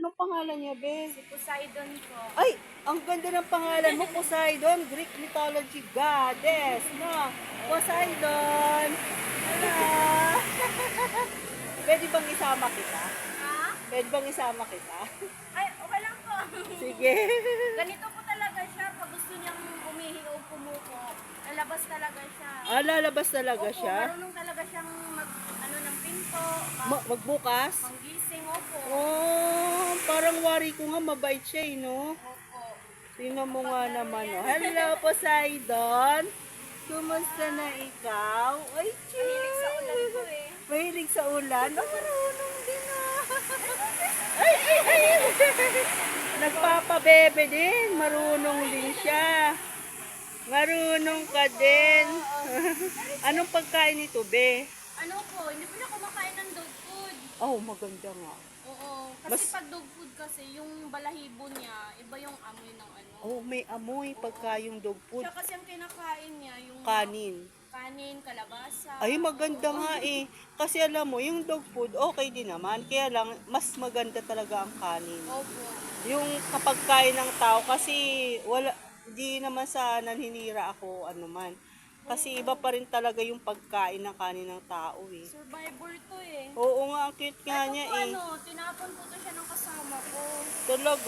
Anong pangalan niya, Be? Si Poseidon po. Ay, ang ganda ng pangalan mo, Poseidon. Greek mythology goddess, no? Poseidon. Hello. Pwede bang isama kita? Ha? Pwede bang isama kita? Ay, okay lang po. Sige. Ganito po talaga siya. Pag gusto niyang umihi o pumupo, lalabas talaga siya. Ah, lalabas talaga Opo, siya? marunong talaga siyang ano ng pinto, Magbukas? manggising, opo. Oh, parang wari ko nga mabait siya, eh, no? Opo. Tingnan mo nga naman, oh. Hello, Poseidon. Kumusta na ikaw? Ay, Mahilig sa ulan chill. po eh. Mahilig sa ulan? Oh, marunong din, ah. Ay, ay, ay. Nagpapabebe din. Marunong din siya. Marunong ka din. Anong pagkain ito, Be? Ano po, hindi po siya kumakain ng dog food. Oh, maganda nga. Oo. Kasi Mas- pag dog food kasi, yung balahibo niya, iba yung amoy ng ano. Oh, may amoy pagka yung dog food. Siya kasi ang kinakain niya, yung Kanin. kanin, kalabasa. Ay, maganda nga eh. Kasi alam mo, yung dog food, okay din naman. Kaya lang, mas maganda talaga ang kanin. Opo. Yung kapag kain ng tao, kasi wala, di naman sa nanhinira ako, ano man. Kasi iba pa rin talaga yung pagkain ng kanin ng tao eh. Survivor to eh. Oo nga, ang cute nga Ito niya po eh. ano, tinapon po to siya ng kasama ko. Talaga.